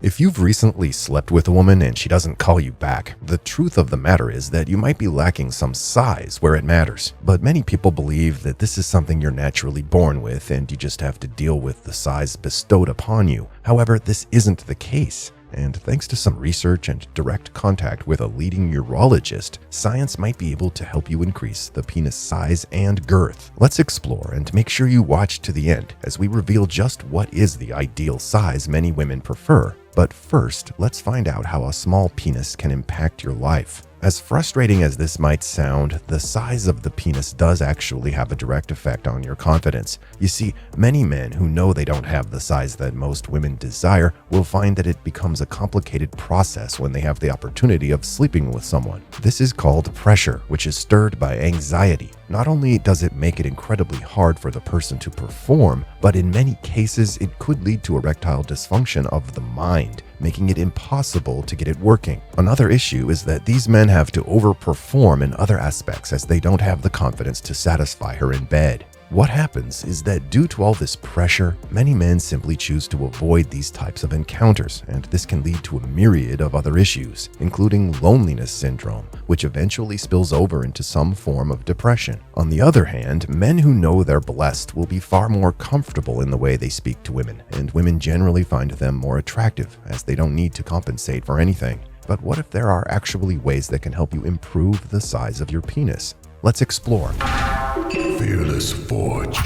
If you've recently slept with a woman and she doesn't call you back, the truth of the matter is that you might be lacking some size where it matters. But many people believe that this is something you're naturally born with and you just have to deal with the size bestowed upon you. However, this isn't the case. And thanks to some research and direct contact with a leading urologist, science might be able to help you increase the penis size and girth. Let's explore and make sure you watch to the end as we reveal just what is the ideal size many women prefer. But first, let's find out how a small penis can impact your life. As frustrating as this might sound, the size of the penis does actually have a direct effect on your confidence. You see, many men who know they don't have the size that most women desire will find that it becomes a complicated process when they have the opportunity of sleeping with someone. This is called pressure, which is stirred by anxiety. Not only does it make it incredibly hard for the person to perform, but in many cases it could lead to erectile dysfunction of the mind, making it impossible to get it working. Another issue is that these men have to overperform in other aspects as they don't have the confidence to satisfy her in bed. What happens is that due to all this pressure, many men simply choose to avoid these types of encounters, and this can lead to a myriad of other issues, including loneliness syndrome, which eventually spills over into some form of depression. On the other hand, men who know they're blessed will be far more comfortable in the way they speak to women, and women generally find them more attractive as they don't need to compensate for anything. But what if there are actually ways that can help you improve the size of your penis? Let's explore. Fearless Forge.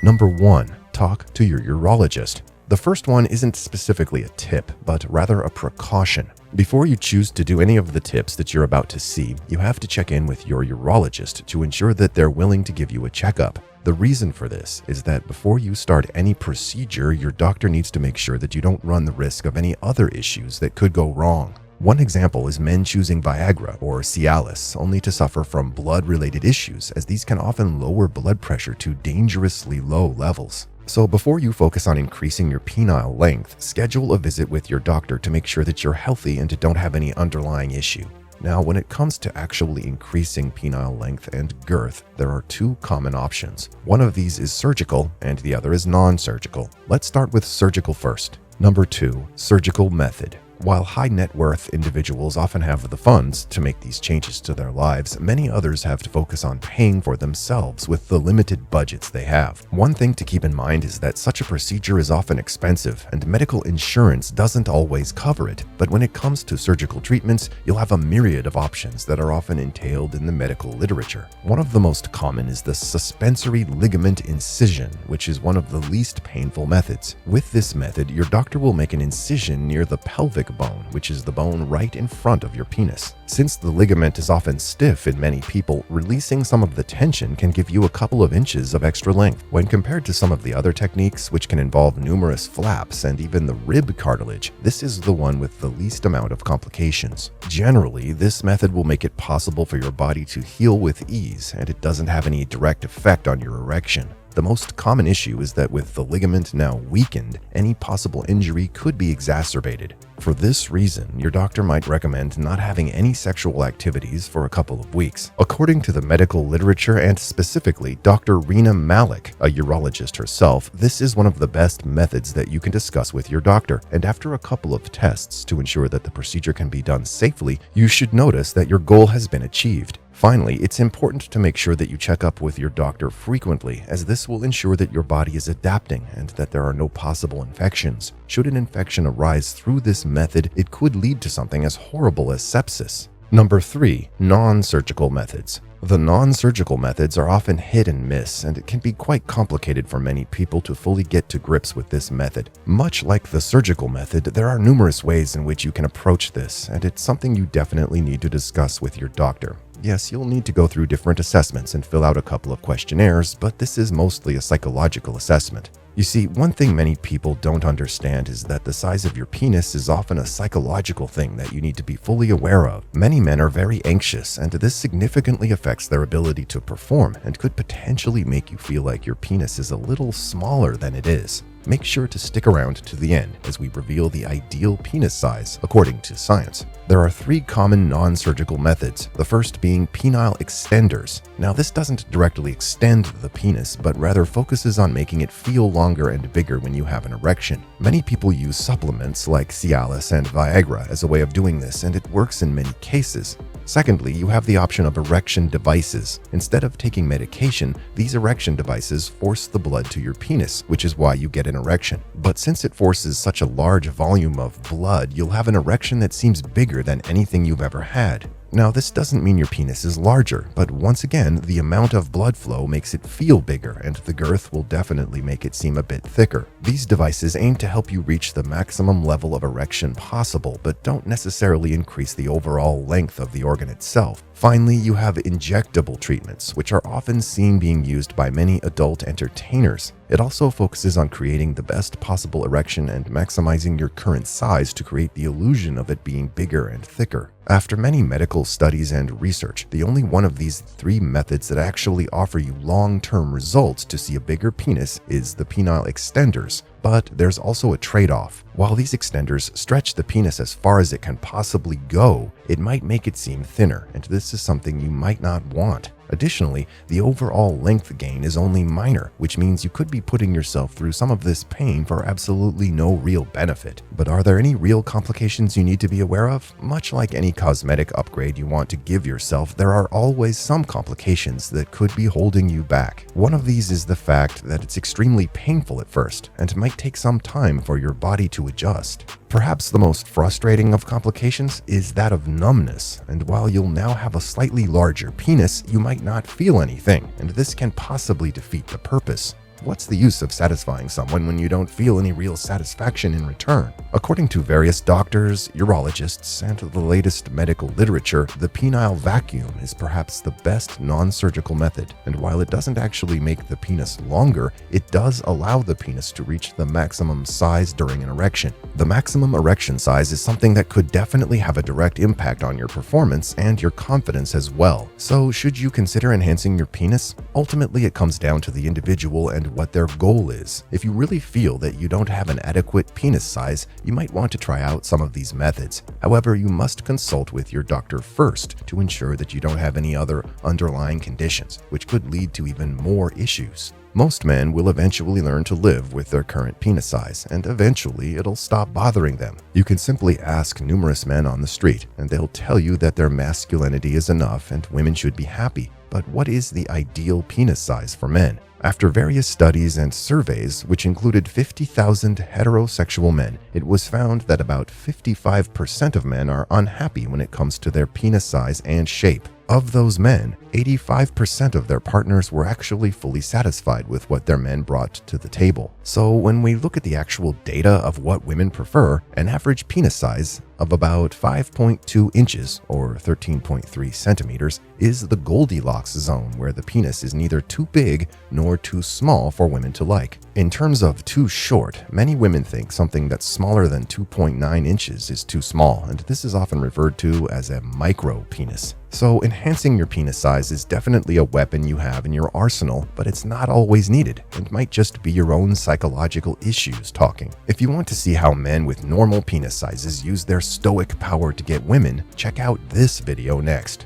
Number 1. Talk to your urologist. The first one isn't specifically a tip, but rather a precaution. Before you choose to do any of the tips that you're about to see, you have to check in with your urologist to ensure that they're willing to give you a checkup. The reason for this is that before you start any procedure, your doctor needs to make sure that you don't run the risk of any other issues that could go wrong. One example is men choosing Viagra or Cialis only to suffer from blood-related issues, as these can often lower blood pressure to dangerously low levels. So before you focus on increasing your penile length, schedule a visit with your doctor to make sure that you're healthy and don't have any underlying issue. Now, when it comes to actually increasing penile length and girth, there are two common options. One of these is surgical and the other is non-surgical. Let's start with surgical first. Number 2, surgical method. While high net worth individuals often have the funds to make these changes to their lives, many others have to focus on paying for themselves with the limited budgets they have. One thing to keep in mind is that such a procedure is often expensive and medical insurance doesn't always cover it. But when it comes to surgical treatments, you'll have a myriad of options that are often entailed in the medical literature. One of the most common is the suspensory ligament incision, which is one of the least painful methods. With this method, your doctor will make an incision near the pelvic bone, which is the bone right in front of your penis. Since the ligament is often stiff in many people, releasing some of the tension can give you a couple of inches of extra length. When compared to some of the other techniques, which can involve numerous flaps and even the rib cartilage, this is the one with the least amount of complications. Generally, this method will make it possible for your body to heal with ease, and it doesn't have any direct effect on your erection. The most common issue is that with the ligament now weakened, any possible injury could be exacerbated. For this reason, your doctor might recommend not having any sexual activities for a couple of weeks. According to the medical literature and specifically Dr. Rena Malik, a urologist herself, this is one of the best methods that you can discuss with your doctor. And after a couple of tests to ensure that the procedure can be done safely, you should notice that your goal has been achieved. Finally, it's important to make sure that you check up with your doctor frequently, as this will ensure that your body is adapting and that there are no possible infections. Should an infection arise through this method, it could lead to something as horrible as sepsis. Number 3, non-surgical methods. The non-surgical methods are often hit and miss, and it can be quite complicated for many people to fully get to grips with this method. Much like the surgical method, there are numerous ways in which you can approach this, and it's something you definitely need to discuss with your doctor. Yes, you'll need to go through different assessments and fill out a couple of questionnaires, but this is mostly a psychological assessment. You see, one thing many people don't understand is that the size of your penis is often a psychological thing that you need to be fully aware of. Many men are very anxious, and this significantly affects their ability to perform and could potentially make you feel like your penis is a little smaller than it is. Make sure to stick around to the end as we reveal the ideal penis size according to science. There are 3 common non-surgical methods, the first being penile extenders. Now, this doesn't directly extend the penis, but rather focuses on making it feel longer and bigger when you have an erection. Many people use supplements like Cialis and Viagra as a way of doing this, and it works in many cases. Secondly, you have the option of erection devices. Instead of taking medication, these erection devices force the blood to your penis, which is why you get an erection. But since it forces such a large volume of blood, you'll have an erection that seems bigger than anything you've ever had. Now, this doesn't mean your penis is larger, but once again, the amount of blood flow makes it feel bigger, and the girth will definitely make it seem a bit thicker. These devices aim to help you reach the maximum level of erection possible, but don't necessarily increase the overall length of the organ itself. Finally, you have injectable treatments, which are often seen being used by many adult entertainers. It also focuses on creating the best possible erection and maximizing your current size to create the illusion of it being bigger and thicker. After many medical studies and research, the only one of these 3 methods that actually offer you long-term results to see a bigger penis is the penile extenders. But there's also a trade-off. While these extenders stretch the penis as far as it can possibly go, it might make it seem thinner, and this is something you might not want. Additionally, the overall length gain is only minor, which means you could be putting yourself through some of this pain for absolutely no real benefit. But are there any real complications you need to be aware of? Much like any cosmetic upgrade you want to give yourself, there are always some complications that could be holding you back. One of these is the fact that it's extremely painful at first, and might take some time for your body to adjust. Perhaps the most frustrating of complications is that of numbness, and while you'll now have a slightly larger penis, you might not feel anything, and this can possibly defeat the purpose. What's the use of satisfying someone when you don't feel any real satisfaction in return? According to various doctors, urologists, and the latest medical literature, the penile vacuum is perhaps the best non-surgical method, and while it doesn't actually make the penis longer, it does allow the penis to reach the maximum size during an erection. The maximum erection size is something that could definitely have a direct impact on your performance and your confidence as well. So, should you consider enhancing your penis? Ultimately, it comes down to the individual and what their goal is. If you really feel that you don't have an adequate penis size, you might want to try out some of these methods. However, you must consult with your doctor first to ensure that you don't have any other underlying conditions, which could lead to even more issues. Most men will eventually learn to live with their current penis size, and eventually it'll stop bothering them. You can simply ask numerous men on the street, and they'll tell you that their masculinity is enough and women should be happy. But what is the ideal penis size for men? After various studies and surveys, which included 50,000 heterosexual men, it was found that about 55% of men are unhappy when it comes to their penis size and shape. Of those men, 85% of their partners were actually fully satisfied with what their men brought to the table. So when we look at the actual data of what women prefer, an average penis size of about 5.2 inches or 13.3 centimeters is the Goldilocks zone, where the penis is neither too big nor too small for women to like. In terms of too short, many women think something that's smaller than 2.9 inches is too small, and this is often referred to as a micro penis. So enhancing your penis size is definitely a weapon you have in your arsenal, but it's not always needed and might just be your own psychological issues talking. If you want to see how men with normal penis sizes use their stoic power to get women, check out this video next.